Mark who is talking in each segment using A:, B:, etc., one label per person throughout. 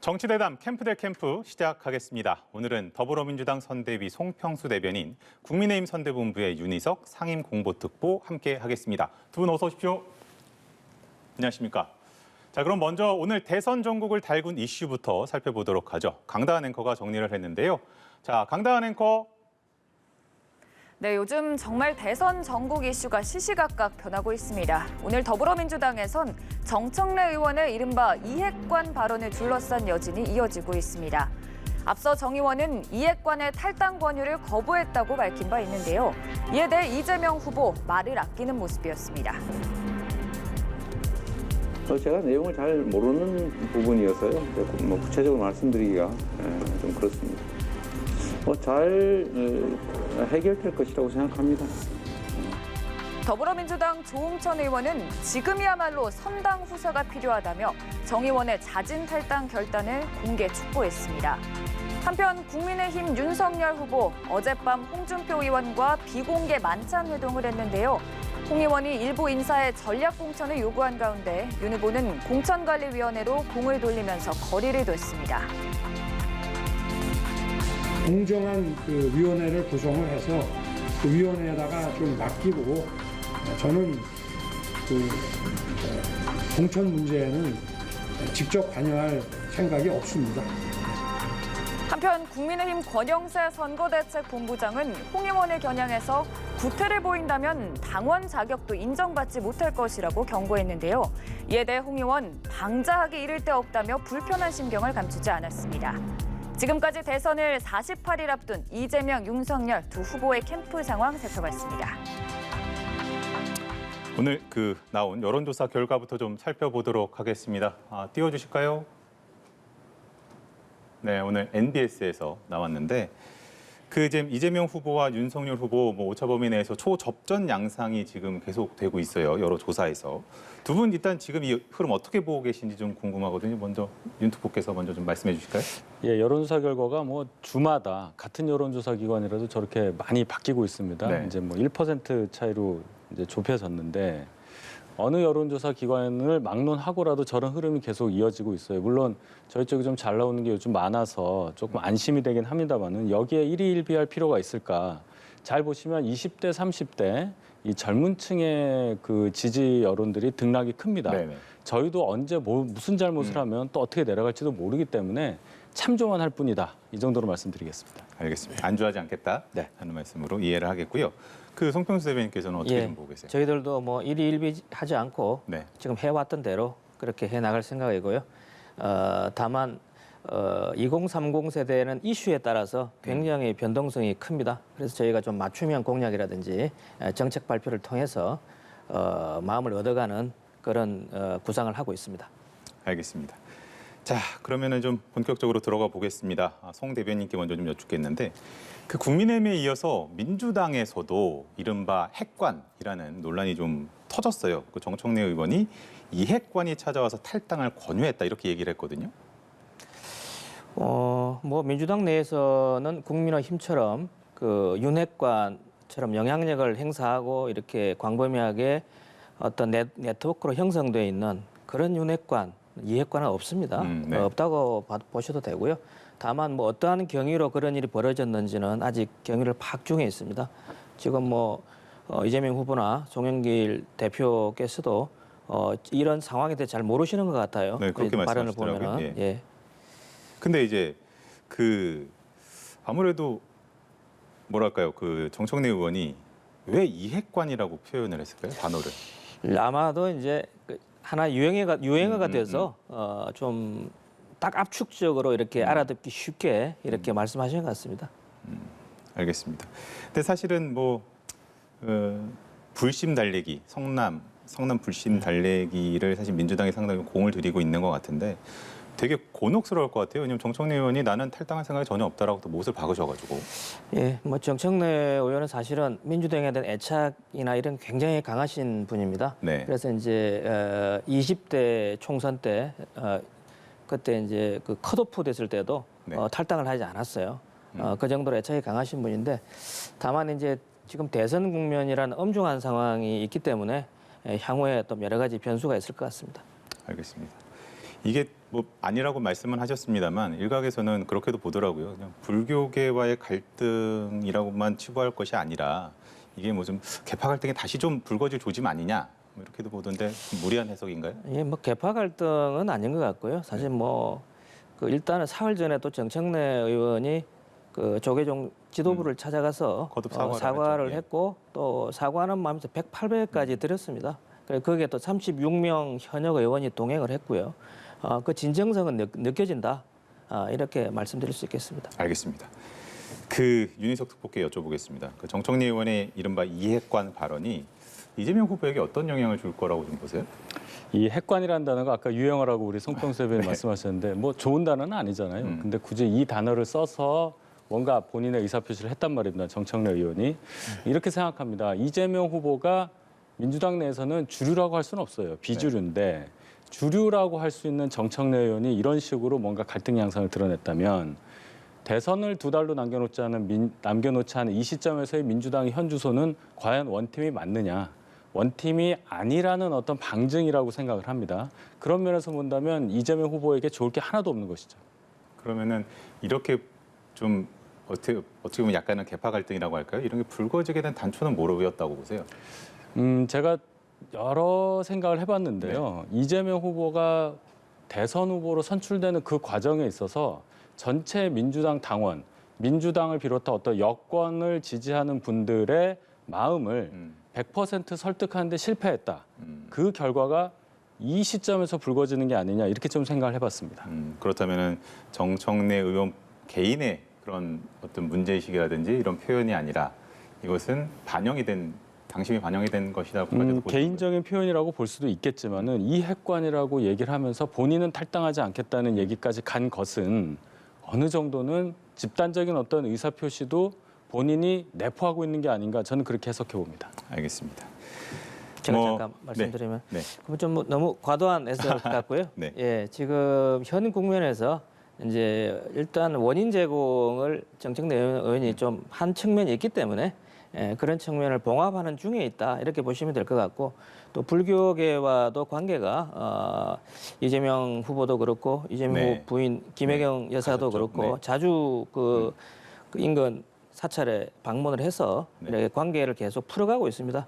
A: 정치대담 캠프 대 캠프 시작하겠습니다. 오늘은 더불어민주당 선대위 송평수 대변인, 국민의힘 선대본부의 윤희석 상임공보특보 함께 하겠습니다. 두 분 어서 오십시오. 안녕하십니까. 자, 그럼 먼저 오늘 대선 전국을 달군 이슈부터 살펴보도록 하죠. 강다한 앵커가 정리를 했는데요. 자, 강다한 앵커.
B: 네, 요즘 정말 대선 전국 이슈가 시시각각 변하고 있습니다. 오늘 더불어민주당에선 정청래 의원의 이른바 이핵관 발언을 둘러싼 여진이 이어지고 있습니다. 앞서 정 의원은 이핵관의 탈당 권유를 거부했다고 밝힌 바 있는데요. 이에 대해 이재명 후보 말을 아끼는 모습이었습니다.
C: 제가 내용을 잘 모르는 부분이어서요. 뭐 구체적으로 말씀드리기가 좀 그렇습니다. 잘 해결될 것이라고 생각합니다.
B: 더불어민주당 조홍천 의원은 지금이야말로 선당 후사가 필요하다며 정 의원의 자진 탈당 결단을 공개 촉구했습니다. 한편 국민의힘 윤석열 후보 어젯밤 홍준표 의원과 비공개 만찬 회동을 했는데요. 홍 의원이 일부 인사의 전략 공천을 요구한 가운데 윤 후보는 공천관리위원회로 공을 돌리면서 거리를 뒀습니다.
D: 공정한 그 위원회를 구성을 해서 그 위원회에다가 좀 맡기고 저는 그 공천 문제에는 직접 관여할 생각이 없습니다.
B: 한편 국민의힘 권영세 선거대책본부장은 홍 의원을 겨냥해서 구태를 보인다면 당원 자격도 인정받지 못할 것이라고 경고했는데요. 이에 대해 홍 의원 방자하기 이를 데 없다며 불편한 심경을 감추지 않았습니다. 지금까지 대선을 48일 앞둔 이재명, 윤석열 두 후보의 캠프 상황 살펴봤습니다.
A: 오늘 나온 여론조사 결과부터 좀 살펴보도록 하겠습니다. 띄워주실까요? 네, 오늘 NBS에서 나왔는데 지금 이재명 후보와 윤석열 후보 오차범위 내에서 초접전 양상이 지금 계속되고 있어요. 여러 조사에서. 두 분 일단 지금 이 흐름 어떻게 보고 계신지 좀 궁금하거든요. 먼저 윤 특보께서 먼저 좀 말씀해 주실까요?
E: 예, 여론조사 결과가 주마다 같은 여론조사 기관이라도 저렇게 많이 바뀌고 있습니다.
A: 네.
E: 이제 1% 차이로 이제 좁혀졌는데 어느 여론조사 기관을 막론하고라도 저런 흐름이 계속 이어지고 있어요. 물론 저희 쪽이 좀 잘 나오는 게 요즘 많아서 조금 안심이 되긴 합니다만은 여기에 일희일비할 필요가 있을까? 잘 보시면 20대, 30대 이 젊은 층의 그 지지 여론들이 등락이 큽니다.
A: 네네.
E: 저희도 언제 무슨 잘못을 하면 또 어떻게 내려갈지도 모르기 때문에 참조만 할 뿐이다. 이 정도로 말씀드리겠습니다.
A: 알겠습니다. 안주하지 않겠다 하는 말씀으로 이해를 하겠고요. 송평수 대변인께서는 어떻게 좀 보고 계세요?
F: 저희들도 일희일비하지 않고
A: 네.
F: 지금 해왔던 대로 그렇게 해나갈 생각이고요. 다만 2030 세대는 이슈에 따라서 굉장히 변동성이 큽니다. 그래서 저희가 좀 맞춤형 공약이라든지 정책 발표를 통해서 마음을 얻어가는 그런 구상을 하고 있습니다.
A: 알겠습니다. 자, 그러면은 좀 본격적으로 들어가 보겠습니다. 송 대변인께 먼저 좀 여쭙겠는데 국민의힘에 이어서 민주당에서도 이른바 핵관이라는 논란이 좀 터졌어요. 정청래 의원이 이핵관이 찾아와서 탈당을 권유했다 이렇게 얘기를 했거든요.
F: 민주당 내에서는 국민의힘처럼 윤핵관처럼 영향력을 행사하고 이렇게 광범위하게 어떤 네트워크로 형성되어 있는 그런 윤핵관, 이핵관은 없습니다.
A: 네.
F: 없다고 보셔도 되고요. 다만 어떠한 경위로 그런 일이 벌어졌는지는 아직 경위를 파악 중에 있습니다. 지금 이재명 후보나 송영길 대표께서도 이런 상황에 대해 잘 모르시는 것 같아요.
A: 네, 그렇게
F: 발언을
A: 말씀하시더라고요.
F: 보면은.
A: 예. 근데 이제 아무래도 뭐랄까요, 정청래 의원이 왜 이핵관이라고 표현을 했을까요, 단어를?
F: 아마도 이제 하나 유행어가 돼서 좀 딱 압축적으로 이렇게 알아듣기 쉽게 이렇게 말씀하신 것 같습니다.
A: 알겠습니다. 근데 사실은 불심 달래기, 성남 불심 달래기를 사실 민주당이 상당히 공을 들이고 있는 것 같은데 되게 곤혹스러울 것 같아요. 왜냐하면 정청래 의원이 나는 탈당할 생각이 전혀 없다라고 또 못을 박으셔가지고.
F: 예, 정청래 의원은 사실은 민주당에 대한 애착이나 이런 굉장히 강하신 분입니다.
A: 네.
F: 그래서 이제 20대 총선 때 그때 이제 컷오프 됐을 때도
A: 네.
F: 탈당을 하지 않았어요. 그 정도로 애착이 강하신 분인데 다만 이제 지금 대선 국면이라는 엄중한 상황이 있기 때문에 향후에 또 여러 가지 변수가 있을 것 같습니다.
A: 알겠습니다. 이게 뭐 아니라고 말씀은 하셨습니다만 일각에서는 그렇게도 보더라고요. 그냥 불교계와의 갈등이라고만 치부할 것이 아니라 이게 뭐 좀 계파 갈등이 다시 좀 불거질 조짐 아니냐 뭐 이렇게도 보던데 무리한 해석인가요?
F: 예, 뭐 개파 갈등은 아닌 것 같고요. 사실 뭐 그 일단은 사흘 전에 또 정청래 의원이 그 조계종 지도부를 찾아가서
A: 거듭
F: 사과를
A: 했죠. 예.
F: 했고 또 사과하는 마음에서 108배까지 드렸습니다. 거기에 또 36명 현역 의원이 동행을 했고요. 그 진정성은 느껴진다. 이렇게 말씀드릴 수 있겠습니다.
A: 알겠습니다. 그 윤희석 특보께 여쭤보겠습니다. 그 정청래 의원의 이른바 이핵관 발언이 이재명 후보에게 어떤 영향을 줄 거라고 좀 보세요?
E: 이 핵관이라는 단어가 아까 유행어라고 우리 송평수 대변인
A: 네.
E: 말씀하셨는데 뭐 좋은 단어는 아니잖아요. 근데 굳이 이 단어를 써서 뭔가 본인의 의사표시를 했단 말입니다. 정청래 의원이. 이렇게 생각합니다. 이재명 후보가 민주당 내에서는 주류라고 할 수는 없어요. 비주류인데 주류라고 할 수 있는 정청래 의원이 이런 식으로 뭔가 갈등 양상을 드러냈다면 대선을 2달로 남겨놓지 않은 이 시점에서의 민주당의 현 주소는 과연 원팀이 맞느냐. 원팀이 아니라는 어떤 방증이라고 생각을 합니다. 그런 면에서 본다면 이재명 후보에게 좋을 게 하나도 없는 것이죠.
A: 그러면은 이렇게 좀 어떻게 보면 약간은 계파 갈등이라고 할까요? 이런 게 불거지게 된 단초는 뭐였다고 보세요?
E: 제가 여러 생각을 해봤는데요. 이재명 후보가 대선 후보로 선출되는 그 과정에 있어서 전체 민주당 당원, 민주당을 비롯한 어떤 여권을 지지하는 분들의 마음을 100% 설득하는데 실패했다. 그 결과가 이 시점에서 불거지는 게 아니냐 이렇게 좀 생각을 해봤습니다.
A: 그렇다면은 정청래 의원 개인의 그런 어떤 문제의식이라든지 이런 표현이 아니라 이것은 당심이 반영이 된 것이다고까지도
E: 개인적인 표현이라고 볼 수도 있겠지만은 이 핵관이라고 얘기를 하면서 본인은 탈당하지 않겠다는 얘기까지 간 것은 어느 정도는 집단적인 어떤 의사표시도 본인이 내포하고 있는 게 아닌가 저는 그렇게 해석해 봅니다.
A: 알겠습니다.
F: 제가
A: 뭐,
F: 잠깐 말씀드리면
A: 네.
F: 그럼 좀 너무 과도한 해석 같고요.
A: 네.
F: 예, 지금 현 국면에서 이제 일단 원인 제공을 정청래 의원이 좀 한 측면이 있기 때문에 그런 측면을 봉합하는 중에 있다 이렇게 보시면 될 것 같고 또 불교계와도 관계가 이재명 후보도 그렇고 이재명
A: 네.
F: 후보 부인 김혜경 여사도
A: 그렇죠.
F: 그렇고
A: 네.
F: 자주 그 인근 사찰에 방문을 해서
A: 네.
F: 이렇게 관계를 계속 풀어가고 있습니다.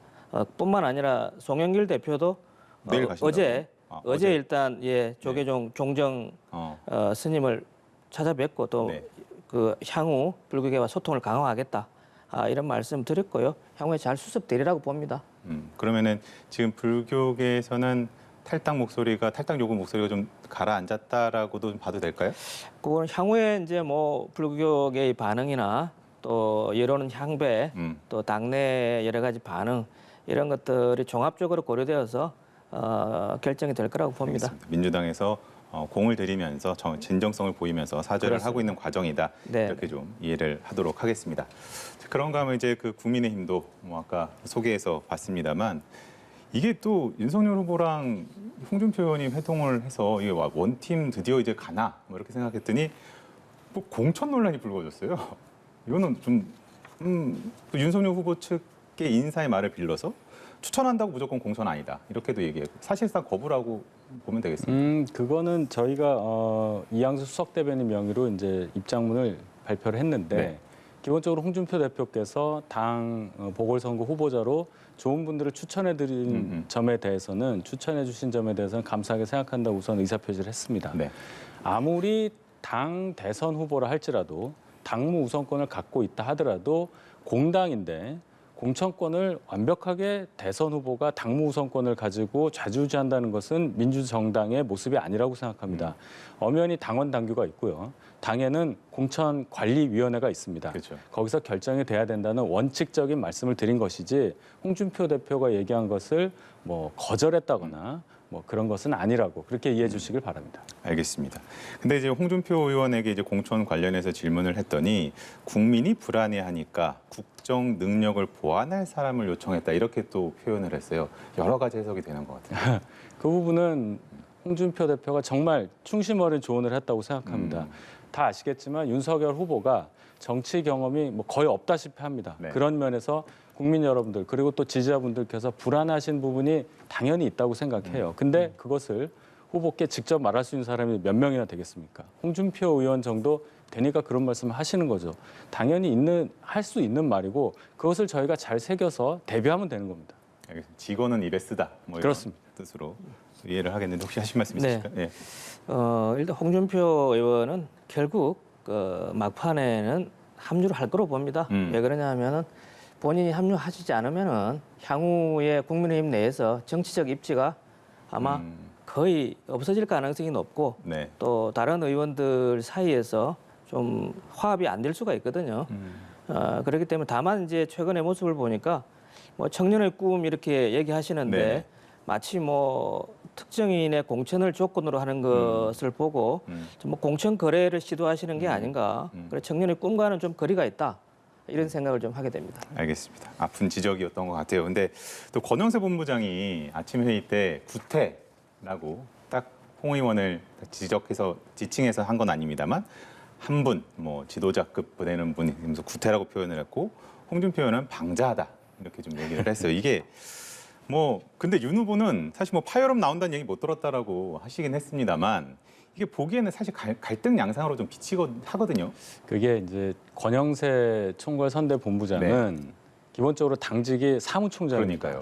F: 뿐만 아니라 송영길 대표도
A: 내일 가신다고요?
F: 어제
A: 어제?
F: 일단 조계종 종정 스님을 찾아뵙고 또
A: 네.
F: 그 향후 불교계와 소통을 강화하겠다 이런 말씀 드렸고요. 향후에 잘 수습되리라고 봅니다.
A: 그러면은 지금 불교계에서는 탈당 요구 목소리가 좀 가라앉았다라고도 좀 봐도 될까요?
F: 그건 향후에 이제 뭐 불교계의 반응이나 또 여론 향배, 또 당내 여러 가지 반응 이런 것들이 종합적으로 고려되어서 결정이 될 거라고 봅니다.
A: 알겠습니다. 민주당에서 공을 들이면서 진정성을 보이면서 사죄를
F: 그렇습니다.
A: 하고 있는 과정이다.
F: 네.
A: 이렇게 좀 이해를 하도록 하겠습니다. 그런가 하면 이제 그 국민의힘도 뭐 아까 소개해서 봤습니다만 이게 또 윤석열 후보랑 홍준표 의원이 회동을 해서 이게 원팀 드디어 이제 가나 뭐 이렇게 생각했더니 뭐 공천 논란이 불거졌어요. 이거는 좀 윤석열 후보 측의 인사의 말을 빌려서 추천한다고 무조건 공천 아니다 이렇게도 얘기해요. 사실상 거부라고 보면 되겠습니다.
E: 그거는 저희가 이양수 수석 대변인 명의로 이제 입장문을 발표를 했는데
A: 네.
E: 기본적으로 홍준표 대표께서 당 보궐선거 후보자로 좋은 분들을 추천해드린 점에 대해서는 추천해주신 점에 대해서는 감사하게 생각한다고 우선 의사표시를 했습니다.
A: 네.
E: 아무리 당 대선 후보라 할지라도 당무 우선권을 갖고 있다 하더라도 공당인데 공천권을 완벽하게 대선 후보가 당무 우선권을 가지고 좌지우지한다는 것은 민주정당의 모습이 아니라고 생각합니다. 엄연히 당원 당규가 있고요. 당에는 공천관리위원회가 있습니다.
A: 그렇죠.
E: 거기서 결정이 돼야 된다는 원칙적인 말씀을 드린 것이지 홍준표 대표가 얘기한 것을 뭐 거절했다거나 뭐 그런 것은 아니라고 그렇게 이해해 주시길 바랍니다.
A: 알겠습니다. 근데 이제 홍준표 의원에게 이제 공천 관련해서 질문을 했더니 국민이 불안해하니까 국정 능력을 보완할 사람을 요청했다 이렇게 또 표현을 했어요. 여러 가지 해석이 되는 것 같아요.
E: 그 부분은 홍준표 대표가 정말 충심 어린 조언을 했다고 생각합니다. 다 아시겠지만 윤석열 후보가 정치 경험이 뭐 거의 없다시피 합니다.
A: 네.
E: 그런 면에서 국민 여러분들 그리고 또 지지자분들께서 불안하신 부분이 당연히 있다고 생각해요. 근데 그것을 후보께 직접 말할 수 있는 사람이 몇 명이나 되겠습니까? 홍준표 의원 정도 되니까 그런 말씀을 하시는 거죠. 당연히 할 수 있는 말이고 그것을 저희가 잘 새겨서 대비하면 되는 겁니다.
A: 알겠습니다. 직원은 입에 쓰다. 뭐 이런
E: 그렇습니다.
A: 뜻으로 이해를 하겠는데 혹시 하실 말씀
F: 네.
A: 있으실까요? 네.
F: 일단 홍준표 의원은 결국 막판에는 합류를 할 거로 봅니다. 왜 그러냐면은 본인이 합류하시지 않으면은 향후에 국민의힘 내에서 정치적 입지가 아마 거의 없어질 가능성이 높고
A: 네.
F: 또 다른 의원들 사이에서 좀 화합이 안 될 수가 있거든요. 그렇기 때문에 다만 이제 최근의 모습을 보니까 뭐 청년의 꿈 이렇게 얘기하시는데
A: 네.
F: 마치 뭐 특정인의 공천을 조건으로 하는 것을 보고 뭐 공천 거래를 시도하시는 게 아닌가. 그래 청년의 꿈과는 좀 거리가 있다. 이런 생각을 좀 하게 됩니다.
A: 알겠습니다. 아픈 지적이었던 것 같아요. 근데 또 권영세 본부장이 아침 회의 때 구태라고 딱 홍 의원을 지적해서 지칭해서 한 건 아닙니다만 한 분, 뭐 지도자급 보내는 분이 그래서 구태라고 표현을 했고 홍준표 의원은 방자하다 이렇게 좀 얘기를 했어요. 이게 뭐 근데 윤 후보는 사실 뭐 파열음 나온다는 얘기 못 들었다라고 하시긴 했습니다만 이게 보기에는 사실 갈등 양상으로 좀 비치곤 하거든요.
E: 그게 이제 권영세 총괄 선대본부장은 기본적으로 당직이 사무총장입니다.
A: 그러니까요.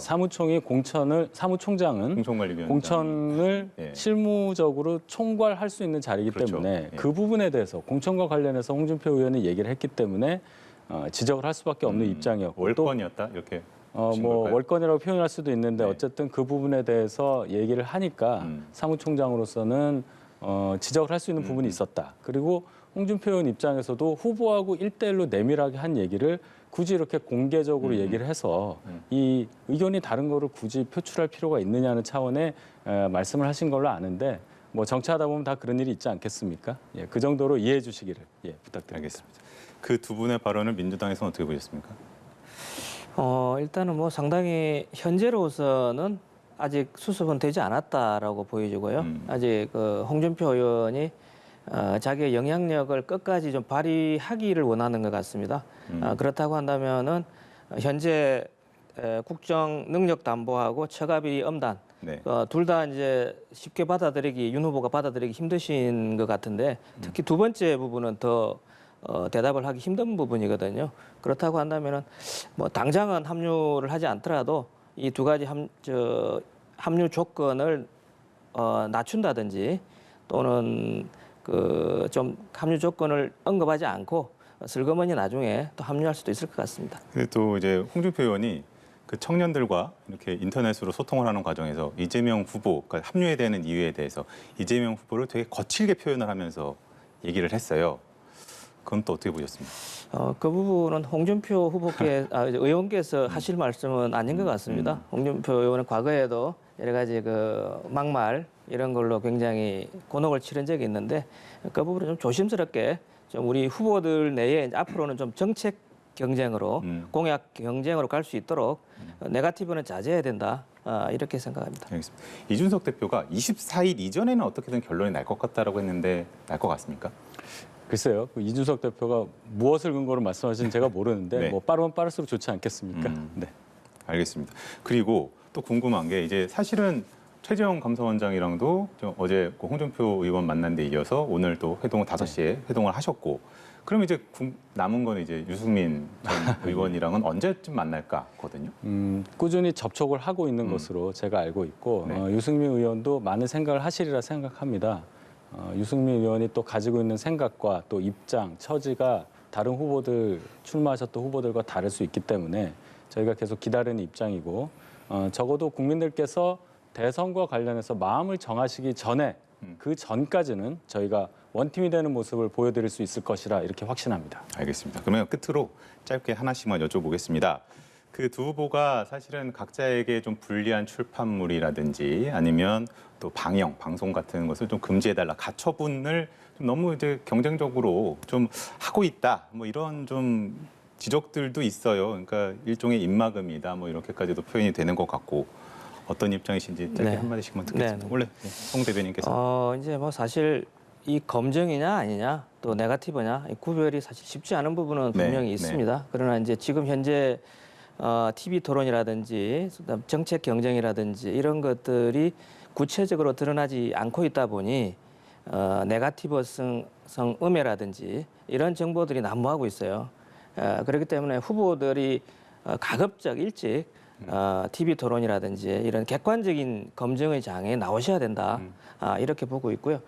E: 사무총장은
A: 공천관리위원장.
E: 공천을
A: 예.
E: 실무적으로 총괄할 수 있는 자리이기
A: 그렇죠.
E: 때문에
A: 예.
E: 그 부분에 대해서 공천과 관련해서 홍준표 의원이 얘기를 했기 때문에 지적을 할 수밖에 없는 입장이었고 또
A: 월권이었다 이렇게 보신
E: 뭐
A: 걸까요?
E: 월권이라고 표현할 수도 있는데
A: 네.
E: 어쨌든 그 부분에 대해서 얘기를 하니까 사무총장으로서는 지적을 할 수 있는 부분이 있었다. 그리고 홍준표 의원 입장에서도 후보하고 1대1로 내밀하게 한 얘기를 굳이 이렇게 공개적으로 얘기를 해서 이 의견이 다른 거를 굳이 표출할 필요가 있느냐는 차원의 말씀을 하신 걸로 아는데 뭐 정치하다 보면 다 그런 일이 있지 않겠습니까? 예, 그 정도로 이해해 주시기를 부탁드립니다.
A: 알겠습니다. 그 두 분의 발언을 민주당에서는 어떻게 보셨습니까?
F: 일단은 뭐 상당히 현재로서는 아직 수습은 되지 않았다라고 보여지고요. 아직 홍준표 의원이 자기의 영향력을 끝까지 좀 발휘하기를 원하는 것 같습니다. 그렇다고 한다면은 현재 국정 능력 담보하고 처가비 엄단
A: 네.
F: 둘 다 이제 쉽게 윤 후보가 받아들이기 힘드신 것 같은데 특히 두 번째 부분은 더 대답을 하기 힘든 부분이거든요. 그렇다고 한다면은 뭐 당장은 합류를 하지 않더라도 이 두 가지 합류 조건을 낮춘다든지 또는 좀 합류 조건을 언급하지 않고 슬그머니 나중에 또 합류할 수도 있을 것 같습니다.
A: 근데 또 이제 홍준표 의원이 그 청년들과 이렇게 인터넷으로 소통을 하는 과정에서 이재명 후보, 그러니까 합류해야 되는 이유에 대해서 이재명 후보를 되게 거칠게 표현을 하면서 얘기를 했어요. 그건 또 어떻게 보셨습니까?
F: 그 부분은 홍준표 의원께서 하실 말씀은 아닌 것 같습니다. 홍준표 의원은 과거에도 여러 가지 막말 이런 걸로 굉장히 곤혹을 치른 적이 있는데 그 부분은 좀 조심스럽게 좀 우리 후보들 내에 앞으로는 좀 정책 경쟁으로 공약 경쟁으로 갈 수 있도록 네거티브는 자제해야 된다. 이렇게 생각합니다.
A: 알겠습니다. 이준석 대표가 24일 이전에는 어떻게든 결론이 날 것 같다라고 했는데 날 것 같습니까?
E: 글쎄요. 그 이준석 대표가 무엇을 근거로 말씀하시는지 제가 모르는데
A: 네.
E: 뭐 빠르면 빠를수록 좋지 않겠습니까? 네.
A: 알겠습니다. 그리고 또 궁금한 게 이제 사실은 최재형 감사원장이랑도 어제 홍준표 의원 만난 데 이어서 오늘 또 5시에 회동을 하셨고 그러면 이제 남은 건 이제 유승민 전 의원이랑은 언제쯤 만날까거든요.
E: 꾸준히 접촉을 하고 있는 것으로 제가 알고 있고
A: 네.
E: 유승민 의원도 많은 생각을 하시리라 생각합니다. 유승민 의원이 또 가지고 있는 생각과 또 입장, 처지가 다른 후보들 출마하셨던 후보들과 다를 수 있기 때문에 저희가 계속 기다리는 입장이고 적어도 국민들께서 대선과 관련해서 마음을 정하시기 전에 그 전까지는 저희가 원팀이 되는 모습을 보여드릴 수 있을 것이라 이렇게 확신합니다.
A: 알겠습니다. 그러면 끝으로 짧게 하나씩만 여쭤보겠습니다. 그 두 후보가 사실은 각자에게 좀 불리한 출판물이라든지 아니면 또 방송 같은 것을 좀 금지해달라, 가처분을 좀 너무 이제 경쟁적으로 좀 하고 있다, 뭐 이런 좀 지적들도 있어요. 그러니까 일종의 입막음이다, 뭐 이렇게까지도 표현이 되는 것 같고 어떤 입장이신지 짧게
F: 네.
A: 한마디씩만 듣겠습니다.
F: 네.
A: 원래 송 대변인께서
F: 이제 뭐 사실 이 검증이냐 아니냐 또 네거티브냐 이 구별이 사실 쉽지 않은 부분은
A: 네,
F: 분명히
A: 네.
F: 있습니다. 그러나 이제 지금 현재 TV 토론이라든지 그다음 정책 경쟁이라든지 이런 것들이 구체적으로 드러나지 않고 있다 보니 네거티브성 음해라든지 이런 정보들이 난무하고 있어요. 그렇기 때문에 후보들이 가급적 일찍 TV 토론이라든지 이런 객관적인 검증의 장에 나오셔야 된다. 이렇게 보고 있고요.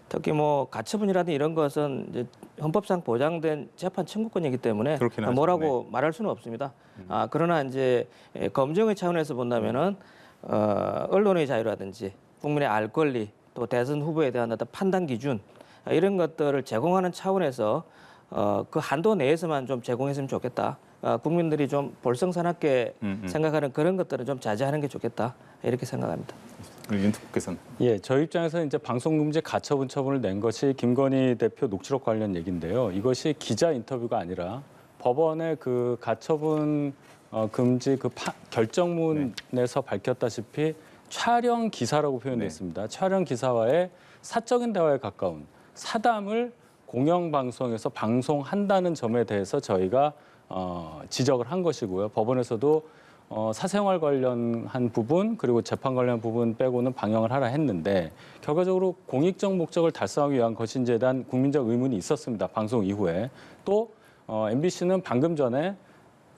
F: 특히 뭐 가처분이라든지 이런 것은 이제 헌법상 보장된 재판 청구권이기 때문에
A: 그렇긴 하죠.
F: 뭐라고 말할 수는 없습니다. 그러나 이제 검증의 차원에서 본다면은 언론의 자유라든지 국민의 알 권리 또 대선 후보에 대한 어떤 판단 기준 이런 것들을 제공하는 차원에서 그 한도 내에서만 좀 제공했으면 좋겠다. 국민들이 좀 볼썽사납게 생각하는 그런 것들은 좀 자제하는 게 좋겠다. 이렇게 생각합니다.
A: 윤 특보께서는.
E: 예, 저희 입장에서는 이제 방송금지 가처분 처분을 낸 것이 김건희 대표 녹취록 관련 얘기인데요. 이것이 기자 인터뷰가 아니라 법원의 그 가처분 금지 그 결정문에서 밝혔다시피 촬영 기사라고 표현됐습니다. 촬영 기사와의 사적인 대화에 가까운 사담을 공영방송에서 방송한다는 점에 대해서 저희가 지적을 한 것이고요. 법원에서도 사생활 관련한 부분 그리고 재판 관련 부분 빼고는 방영을 하라 했는데 결과적으로 공익적 목적을 달성하기 위한 것인지에 대한 국민적 의문이 있었습니다. 방송 이후에. 또 MBC는 방금 전에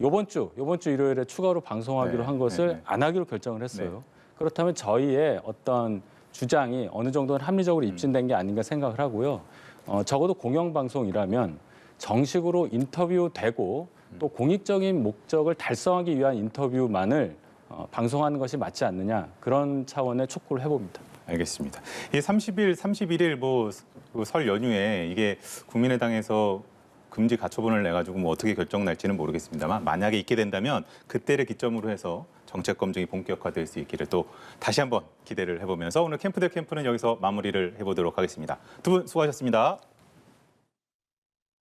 E: 이번 주 일요일에 추가로 방송하기로 한 것을 안 하기로 결정을 했어요. 그렇다면 저희의 어떤 주장이 어느 정도는 합리적으로 입증된 게 아닌가 생각을 하고요. 적어도 공영방송이라면 정식으로 인터뷰되고 또 공익적인 목적을 달성하기 위한 인터뷰만을 방송하는 것이 맞지 않느냐 그런 차원의 촉구를 해봅니다.
A: 알겠습니다. 이 30일, 31일 뭐 설 연휴에 이게 국민의당에서 금지 가처분을 내가지고 뭐 어떻게 결정 날지는 모르겠습니다만 만약에 있게 된다면 그때를 기점으로 해서 정책 검증이 본격화될 수 있기를 또 다시 한번 기대를 해보면서 오늘 캠프 대 캠프는 여기서 마무리를 해보도록 하겠습니다. 두 분 수고하셨습니다.